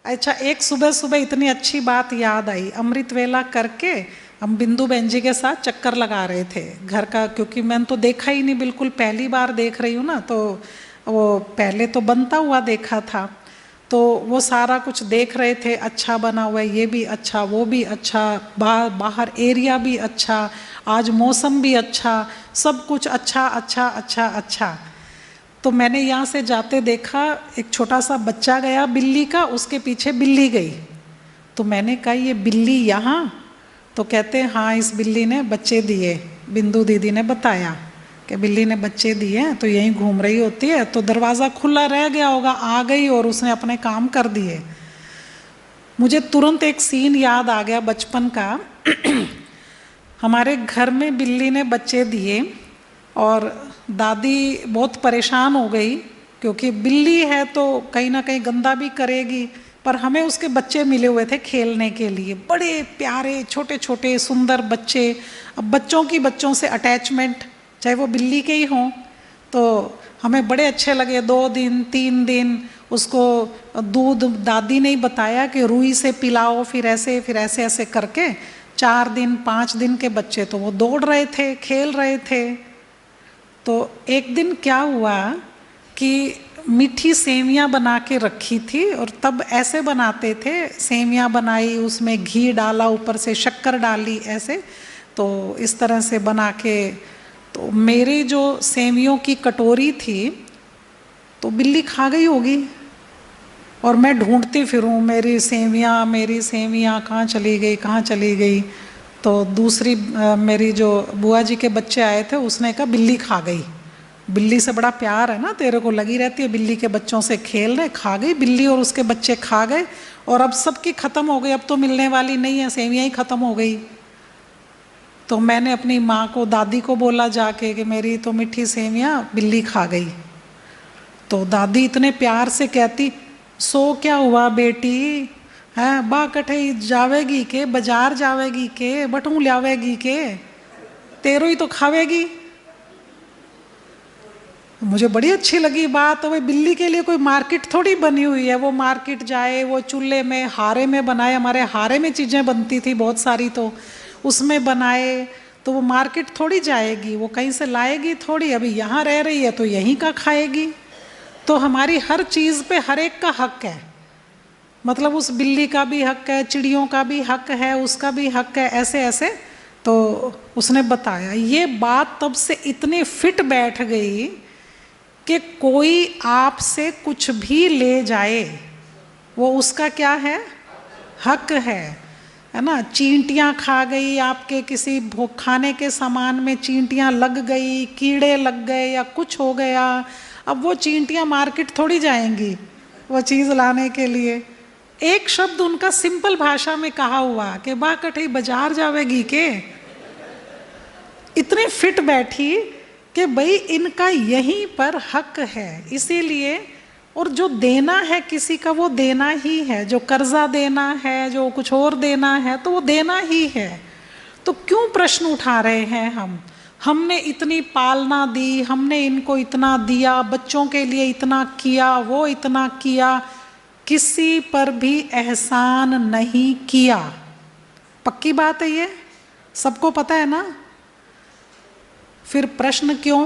अच्छा, एक सुबह सुबह इतनी अच्छी बात याद आई, अमृत वेला करके हम बिंदु बहन जी के साथ चक्कर लगा रहे थे घर का, क्योंकि मैंने तो देखा ही नहीं, बिल्कुल पहली बार देख रही हूँ ना, तो वो पहले तो बनता हुआ देखा था, तो वो सारा कुछ देख रहे थे, अच्छा बना हुआ है, ये भी अच्छा, वो भी अच्छा, बाहर एरिया भी अच्छा, आज मौसम भी अच्छा, सब कुछ अच्छा अच्छा अच्छा अच्छा। तो मैंने यहाँ से जाते देखा एक छोटा सा बच्चा गया बिल्ली का, उसके पीछे बिल्ली गई। तो मैंने कहा ये बिल्ली यहाँ? तो कहते हैं हाँ, इस बिल्ली ने बच्चे दिए, बिंदु दीदी ने बताया कि बिल्ली ने बच्चे दिए हैं, तो यहीं घूम रही होती है, तो दरवाज़ा खुला रह गया होगा, आ गई और उसने अपने काम कर दिए। मुझे तुरंत एक सीन याद आ गया बचपन का। हमारे घर में बिल्ली ने बच्चे दिए और दादी बहुत परेशान हो गई, क्योंकि बिल्ली है तो कहीं ना कहीं गंदा भी करेगी, पर हमें उसके बच्चे मिले हुए थे खेलने के लिए, बड़े प्यारे छोटे छोटे सुंदर बच्चे। अब बच्चों की बच्चों से अटैचमेंट, चाहे वो बिल्ली के ही हों, तो हमें बड़े अच्छे लगे। 2 दिन 3 दिन उसको दूध दादी ने ही बताया कि रुई से पिलाओ, फिर ऐसे ऐसे करके 4 दिन 5 दिन के बच्चे तो वो दौड़ रहे थे, खेल रहे थे। तो एक दिन क्या हुआ कि मीठी सेवियां बना के रखी थी, और तब ऐसे बनाते थे, सेवियां बनाई, उसमें घी डाला, ऊपर से शक्कर डाली, ऐसे तो इस तरह से बना के, तो मेरी जो सेवियों की कटोरी थी तो बिल्ली खा गई होगी, और मैं ढूंढती फिरूं मेरी सेवियां कहाँ चली गई, कहाँ चली गई। तो दूसरी मेरी जो बुआ जी के बच्चे आए थे, उसने कहा बिल्ली खा गई। बिल्ली से बड़ा प्यार है ना, तेरे को लगी रहती है बिल्ली के बच्चों से खेल रहे, खा गई बिल्ली और उसके बच्चे खा गए, और अब सबकी ख़त्म हो गई, अब तो मिलने वाली नहीं है, सेवियां ही ख़त्म हो गई। तो मैंने अपनी माँ को, दादी को बोला जाके कि मेरी तो मीठी सेवियां बिल्ली खा गई। तो दादी इतने प्यार से कहती, सो क्या हुआ बेटी, हैं बा कठे जावेगी के, बाजार जावेगी के, बटू लावेगी के, तेरो ही तो खावेगी। मुझे बड़ी अच्छी लगी बात। तो भाई बिल्ली के लिए कोई मार्केट थोड़ी बनी हुई है, वो मार्केट जाए, वो चूल्हे में हारे में बनाए, हमारे हारे में चीज़ें बनती थी बहुत सारी, तो उसमें बनाए, तो वो मार्केट थोड़ी जाएगी, वो कहीं से लाएगी थोड़ी, अभी यहाँ रह रही है तो यहीं का खाएगी। तो हमारी हर चीज़ पे हर एक का हक है, मतलब उस बिल्ली का भी हक है, चिड़ियों का भी हक है, उसका भी हक है, ऐसे ऐसे। तो उसने बताया, ये बात तब से इतनी फिट बैठ गई कि कोई आपसे कुछ भी ले जाए, वो उसका क्या है, हक है ना। चींटियाँ खा गई आपके किसी खाने के सामान में, चींटियाँ लग गई, कीड़े लग गए या कुछ हो गया, अब वो चींटियाँ मार्केट थोड़ी जाएंगी वो चीज़ लाने के लिए। एक शब्द उनका सिंपल भाषा में कहा हुआ कि बा कठई बाजार जावेगी के, इतने फिट बैठी कि भाई इनका यहीं पर हक है, इसीलिए। और जो देना है किसी का वो देना ही है, जो कर्जा देना है, जो कुछ और देना है, तो वो देना ही है। तो क्यों प्रश्न उठा रहे हैं हम? हमने इतनी पालना दी, हमने इनको इतना दिया, बच्चों के लिए इतना किया, वो इतना किया, किसी पर भी एहसान नहीं किया। पक्की बात है ये, सबको पता है ना। फिर प्रश्न क्यों?